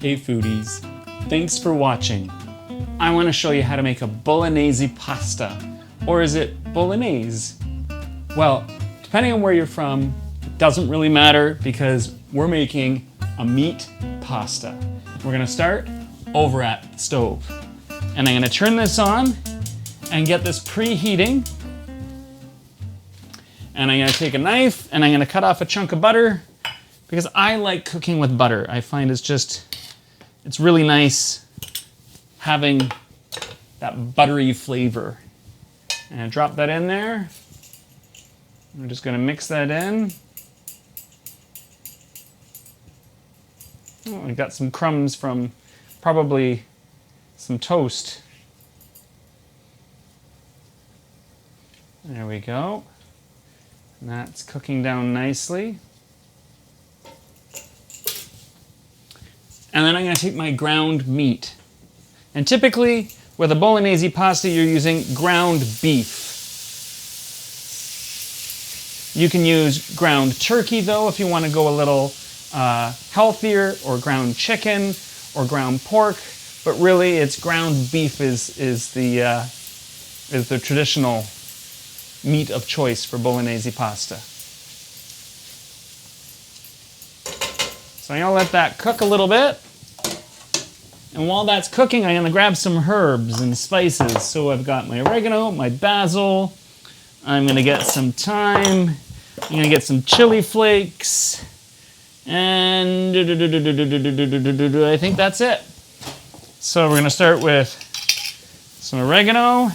Hey foodies, thanks for watching. I want to show you how to make a Bolognese pasta. Or is it Bolognese? Well, depending on where you're from, it doesn't really matter because we're making a meat pasta. We're gonna start over at the stove. And I'm gonna turn this on and get this preheating. And I'm gonna take a knife and I'm gonna cut off a chunk of butter because I like cooking with butter. I find it's really nice having that buttery flavor. And I drop that in there. I'm just gonna mix that in. Oh, I got some crumbs from probably some toast. There we go. And that's cooking down nicely. And then I'm going to take my ground meat. And typically, with a Bolognese pasta, you're using ground beef. You can use ground turkey, though, if you want to go a little healthier, or ground chicken, or ground pork. But really, it's ground beef is the traditional meat of choice for Bolognese pasta. So I'm gonna let that cook a little bit. And while that's cooking, I'm gonna grab some herbs and spices. So I've got my oregano, my basil. I'm gonna get some thyme. I'm gonna get some chili flakes. And I think that's it. So we're gonna start with some oregano.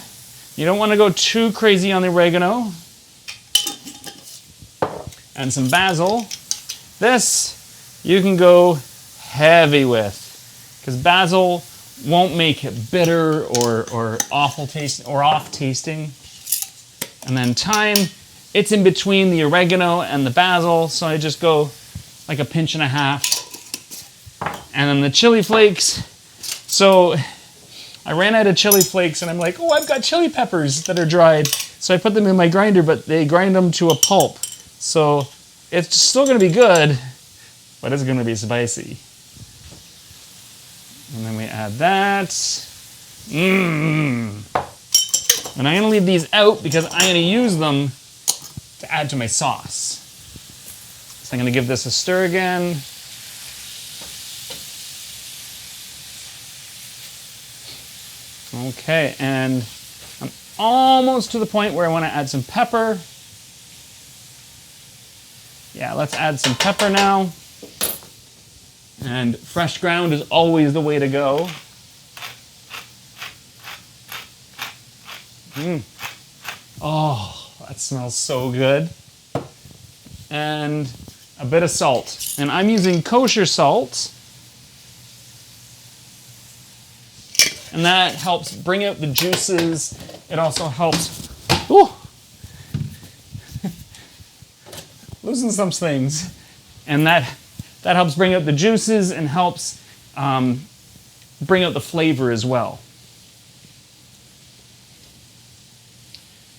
You don't want to go too crazy on the oregano. And some basil. This you can go heavy with, because basil won't make it bitter or awful taste or off tasting. And then thyme, it's in between the oregano and the basil, so I just go like a pinch and a half. And then the chili flakes. So I ran out of chili flakes and I'm like, oh, I've got chili peppers that are dried. So I put them in my grinder, but they grind them to a pulp. So it's still gonna be good, but it's gonna be spicy. And then we add that. And I'm gonna leave these out because I'm gonna use them to add to my sauce. So I'm gonna give this a stir again. Okay, and I'm almost to the point where I want to add some pepper. Yeah, let's add some pepper now. And fresh ground is always the way to go. Oh, that smells so good. And a bit of salt. And I'm using kosher salt. And that helps bring out the juices. It also helps, losing some things. And that helps bring out the juices and helps bring out the flavor as well.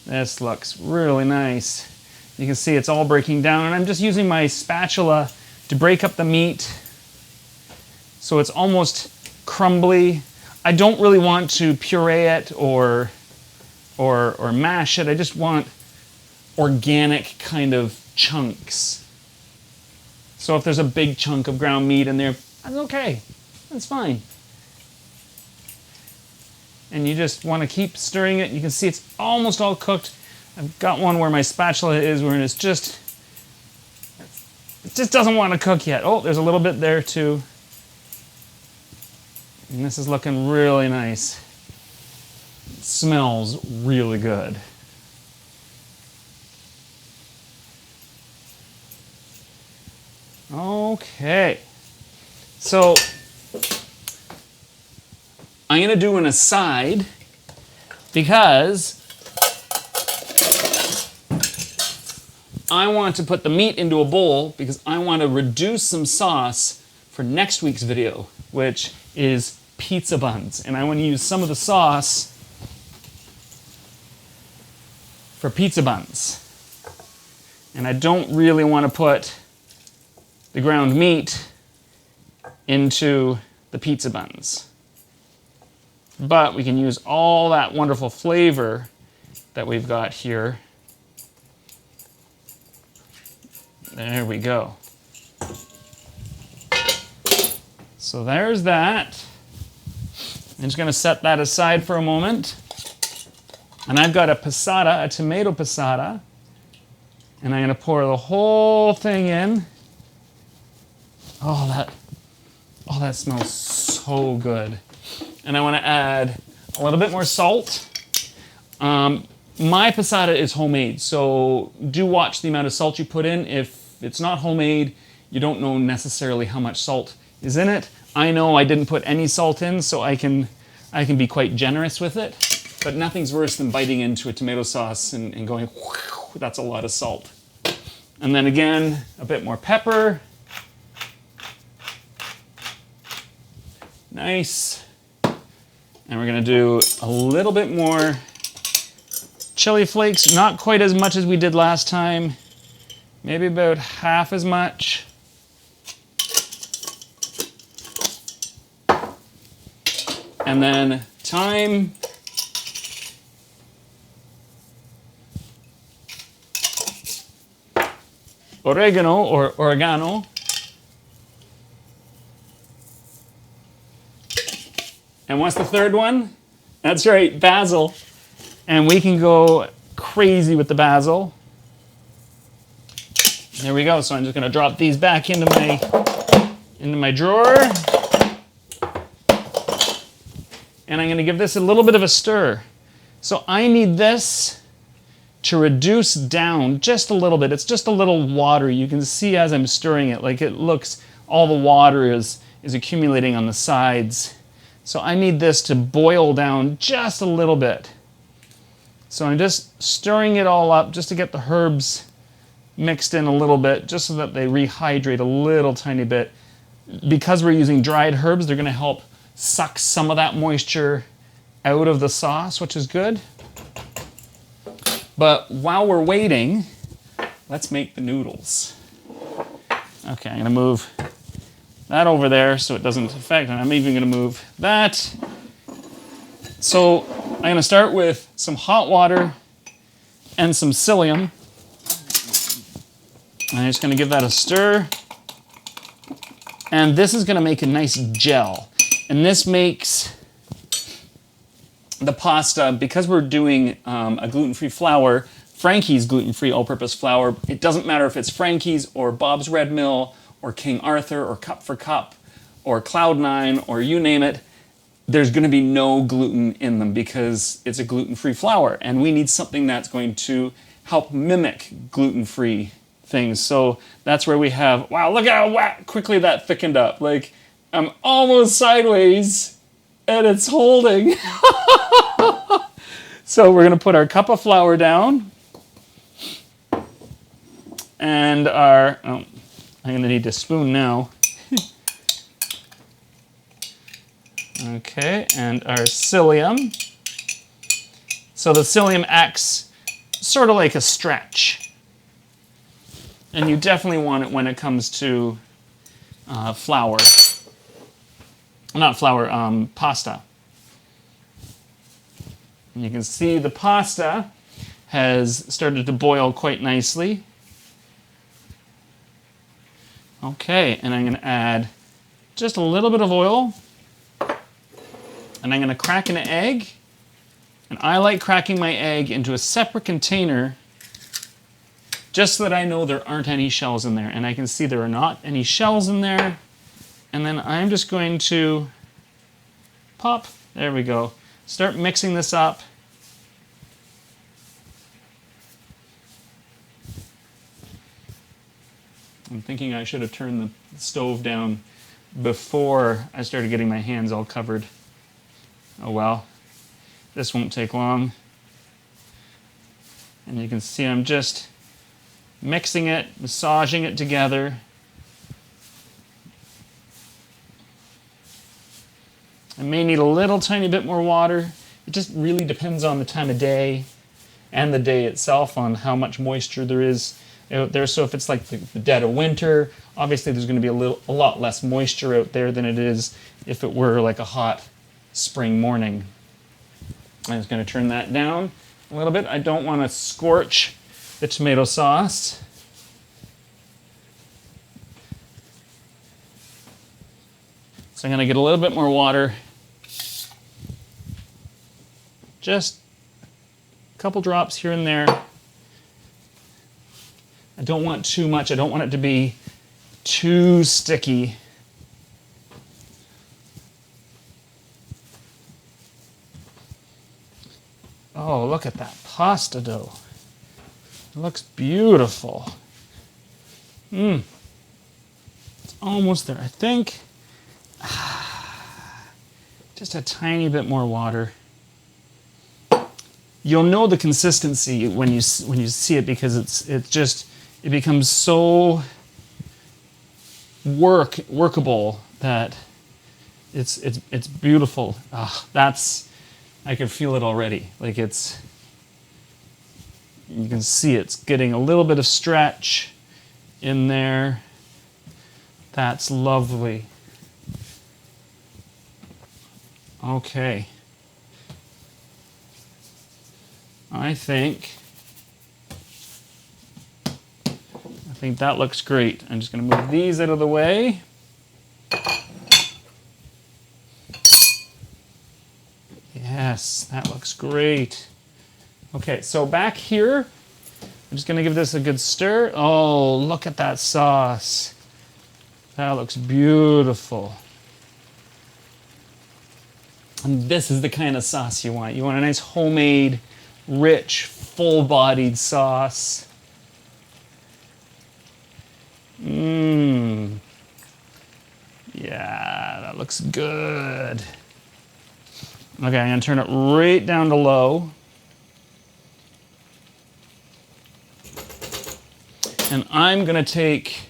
This looks really nice. You can see it's all breaking down, and I'm just using my spatula to break up the meat so it's almost crumbly. I don't really want to puree it or mash it. I just want organic kind of chunks. So if there's a big chunk of ground meat in there, that's okay. That's fine. And you just want to keep stirring it. You can see it's almost all cooked. I've got one where my spatula is where it just doesn't want to cook yet. Oh, there's a little bit there too. And this is looking really nice. It smells really good. Okay. So I'm going to do an aside because I want to put the meat into a bowl because I want to reduce some sauce for next week's video, which is pizza buns. And I want to use some of the sauce for pizza buns. And I don't really want to put the ground meat into the pizza buns. But we can use all that wonderful flavor that we've got here. There we go. So there's that. I'm just going to set that aside for a moment. And I've got a pasata, a tomato pasata. And I'm going to pour the whole thing in. Oh, that smells so good. And I want to add a little bit more salt. My pasata is homemade, so do watch the amount of salt you put in. If it's not homemade, you don't know necessarily how much salt is in it. I know I didn't put any salt in, so I can be quite generous with it. But nothing's worse than biting into a tomato sauce and going, whew, that's a lot of salt. And then again, a bit more pepper. Nice. And we're going to do a little bit more chili flakes, not quite as much as we did last time. Maybe about half as much. And then thyme. Oregano or oregano. And what's the third one? That's right, basil. And we can go crazy with the basil. There we go. So I'm just going to drop these back into my drawer. And I'm going to give this a little bit of a stir. So I need this to reduce down just a little bit. It's just a little water. You can see as I'm stirring it, like it looks, all the water is accumulating on the sides. So I need this to boil down just a little bit. So I'm just stirring it all up just to get the herbs mixed in a little bit, just so that they rehydrate a little tiny bit. Because we're using dried herbs, they're going to help suck some of that moisture out of the sauce, which is good. But while we're waiting, let's make the noodles. Okay, I'm going to move that over there so it doesn't affect, and I'm even going to move that. So I'm going to start with some hot water and some psyllium. I'm just going to give that a stir. And this is going to make a nice gel. And this makes the pasta, because we're doing a gluten-free flour, Frankie's gluten-free all-purpose flour, it doesn't matter if it's Frankie's or Bob's Red Mill or King Arthur or Cup for Cup or Cloud9 or you name it, there's going to be no gluten in them because it's a gluten-free flour. And we need something that's going to help mimic gluten-free things. So that's where we have, wow, look how quickly that thickened up. Like, I'm almost sideways and it's holding. So we're going to put our cup of flour down. And our, I'm going to need a spoon now. Okay, and our psyllium. So the psyllium acts sort of like a stretch. And you definitely want it when it comes to flour. Not flour, pasta. And you can see the pasta has started to boil quite nicely. Okay, and I'm going to add just a little bit of oil. And I'm going to crack an egg. And I like cracking my egg into a separate container just so that I know there aren't any shells in there. And I can see there are not any shells in there. And then I'm just going to pop. There we go. Start mixing this up. I'm thinking I should have turned the stove down before I started getting my hands all covered. Oh well, this won't take long. And you can see I'm just mixing it, massaging it together. I may need a little tiny bit more water. It just really depends on the time of day and the day itself on how much moisture there is. out there. So if it's like the dead of winter, obviously there's going to be a lot less moisture out there than it is if it were like a hot spring morning. I'm just going to turn that down a little bit. I don't want to scorch the tomato sauce. So I'm going to get a little bit more water. Just a couple drops here and there. I don't want too much. I don't want it to be too sticky. Oh, look at that pasta dough. It looks beautiful. It's almost there, I think. Just a tiny bit more water. You'll know the consistency when you see it, because it becomes so workable that it's beautiful. I can feel it already. Like you can see it's getting a little bit of stretch in there. That's lovely. Okay. I think that looks great. I'm just going to move these out of the way. Yes, that looks great. Okay, so back here, I'm just going to give this a good stir. Oh, look at that sauce. That looks beautiful. And this is the kind of sauce you want. You want a nice homemade, rich, full-bodied sauce. Yeah, that looks good. Okay, I'm going to turn it right down to low. And I'm going to take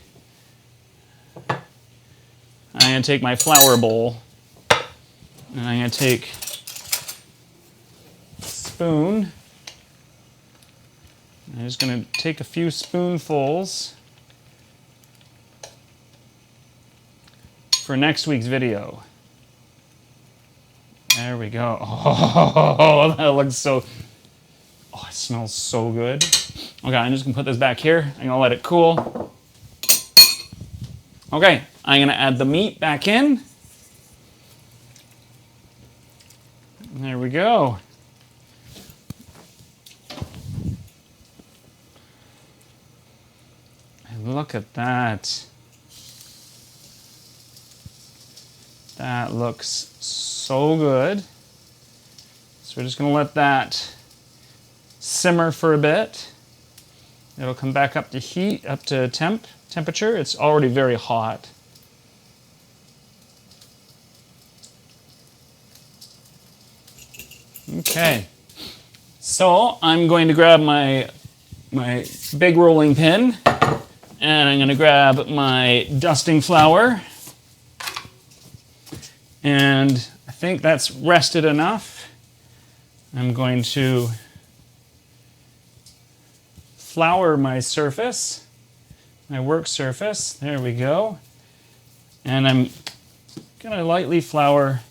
my flour bowl, and I'm going to take a spoon. I'm just going to take a few spoonfuls for next week's video. There we go. Oh, that looks so... Oh, it smells so good. Okay, I'm just going to put this back here. I'm going to let it cool. Okay, I'm going to add the meat back in. There we go. And look at that. That looks so good. So we're just going to let that simmer for a bit. It'll come back up to heat, up to temperature. It's already very hot. Okay. So I'm going to grab my big rolling pin, and I'm going to grab my dusting flour. And I think that's rested enough. I'm going to flour my surface, my work surface. There we go. And I'm going to lightly flour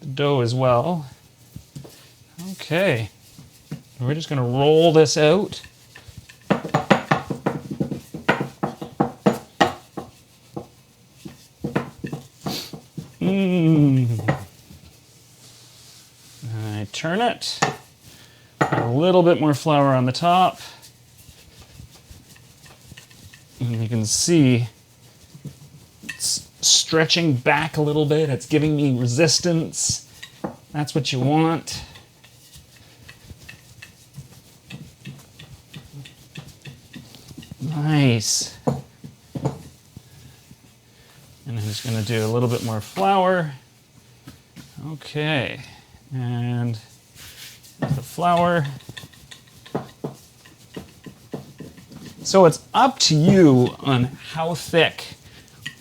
the dough as well. Okay. We're just going to roll this out. And I turn it. A little bit more flour on the top. And you can see it's stretching back a little bit. It's giving me resistance. That's what you want. Nice. And I'm just going to do a little bit more flour. Okay. And the flour. So it's up to you on how thick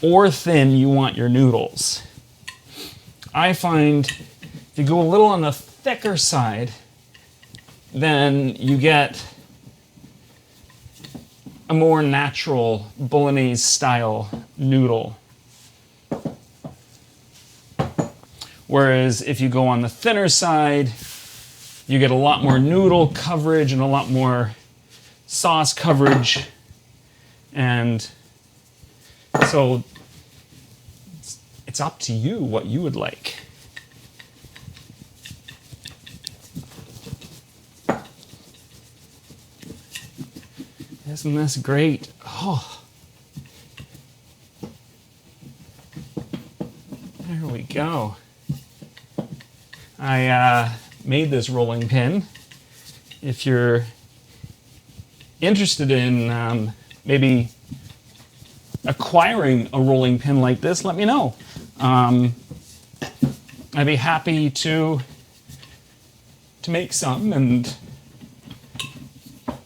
or thin you want your noodles. I find if you go a little on the thicker side, then you get a more natural Bolognese style noodle. Whereas if you go on the thinner side, you get a lot more noodle coverage and a lot more sauce coverage. And so it's up to you what you would like. Isn't this great? Oh. There we go. I made this rolling pin. If you're interested in maybe acquiring a rolling pin like this, let me know. I'd be happy to make some and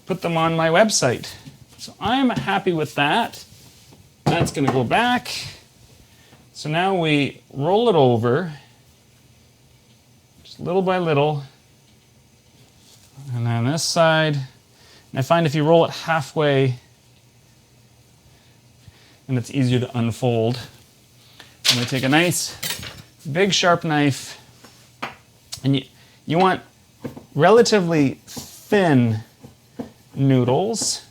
put them on my website. So I'm happy with that. That's going to go back. So now we roll it over, just little by little. And then this side, and I find if you roll it halfway, and it's easier to unfold. I'm going to take a nice big sharp knife, and you want relatively thin noodles.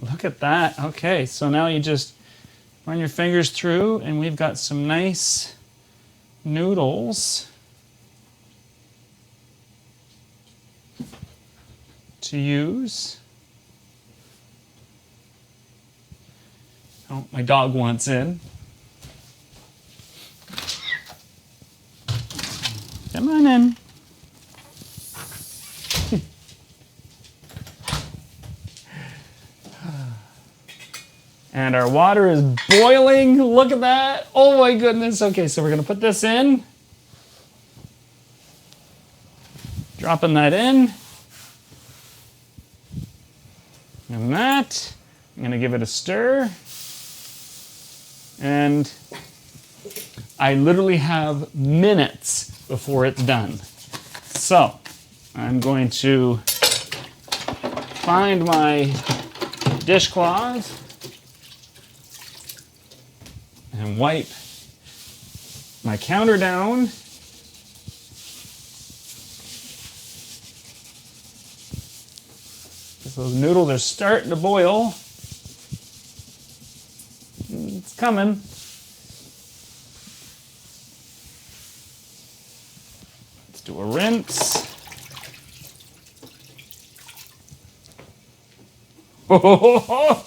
Look at that. Okay, so now you just run your fingers through and we've got some nice noodles to use. Oh, my dog wants in. Come on in. And our water is boiling. Look at that. Oh my goodness. Okay, so we're going to put this in. Dropping that in. And that. I'm going to give it a stir. And I literally have minutes before it's done. So I'm going to find my dishcloth and wipe my counter down. So those noodles are starting to boil. It's coming. Let's do a rinse. Oh,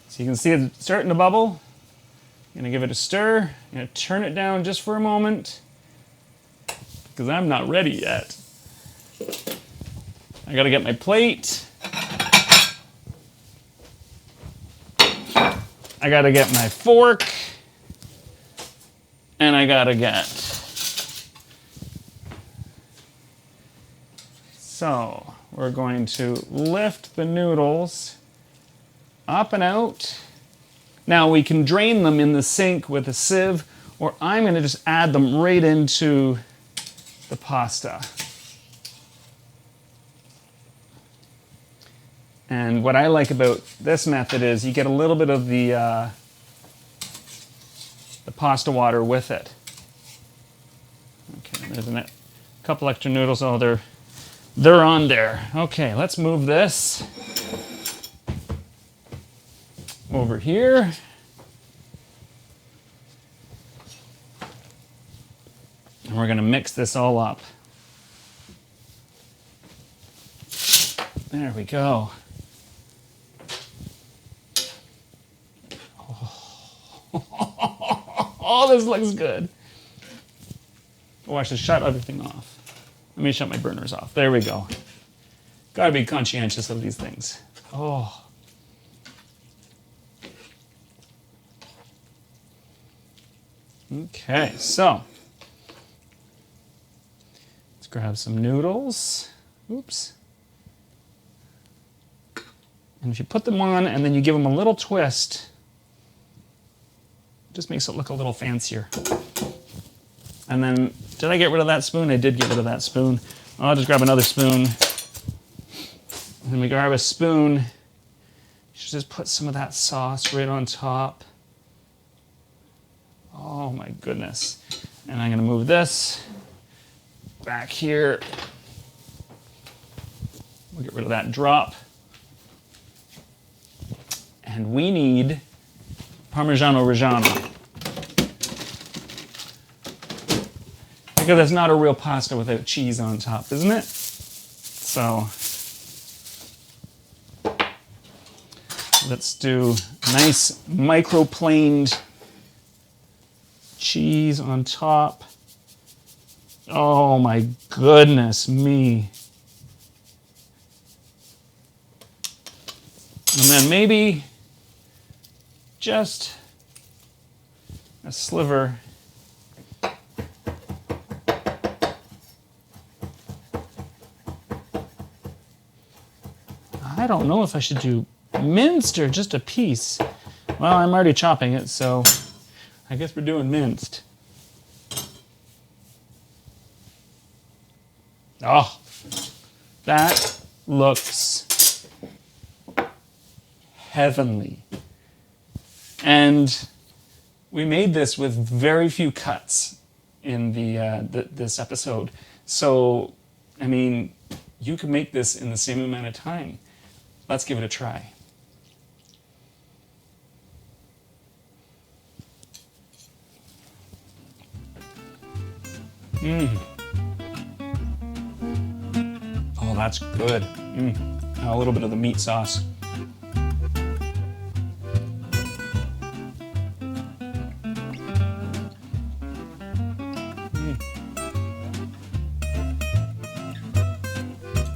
so you can see it starting to bubble. I'm gonna give it a stir. I'm gonna turn it down just for a moment because I'm not ready yet. I gotta get my plate. I gotta get my fork. And I gotta get. So we're going to lift the noodles up and out. Now we can drain them in the sink with a sieve, or I'm going to just add them right into the pasta. And what I like about this method is you get a little bit of the pasta water with it. Okay, there's a couple extra noodles. Oh, they're on there. Okay, let's move this over here. And we're going to mix this all up. There we go. Oh, this looks good. Oh, I should shut everything off. Let me shut my burners off. There we go. Gotta be conscientious of these things. Oh. Okay, so let's grab some noodles. Oops. And if you put them on and then you give them a little twist, it just makes it look a little fancier. And then, did I get rid of that spoon? I did get rid of that spoon. I'll just grab another spoon. And then we grab a spoon. You should just put some of that sauce right on top. Oh my goodness. And I'm gonna move this back here. We'll get rid of that drop. And we need Parmigiano Reggiano. Because it's not a real pasta without cheese on top, isn't it? So let's do nice microplaned cheese on top. Oh my goodness me. And then maybe just a sliver I don't know if I should do minced or just a piece. Well, I'm already chopping it, so I guess we're doing minced. Oh, that looks heavenly. And we made this with very few cuts in this episode. So, I mean, you can make this in the same amount of time. Let's give it a try. Oh, that's good. A little bit of the meat sauce.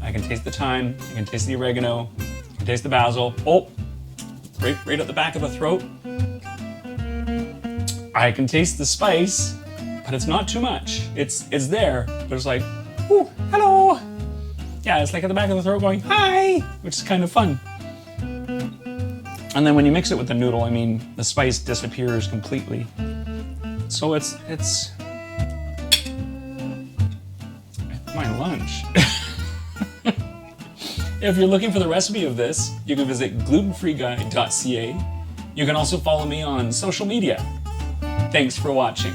I can taste the thyme. I can taste the oregano. I can taste the basil. Oh, right at the back of the throat. I can taste the spice, but it's not too much. It's there, but it's like, ooh, hello. Yeah, it's like at the back of the throat going, hi, which is kind of fun. And then when you mix it with the noodle, I mean, the spice disappears completely. So it's my lunch. If you're looking for the recipe of this, you can visit glutenfreeguy.ca. You can also follow me on social media. Thanks for watching.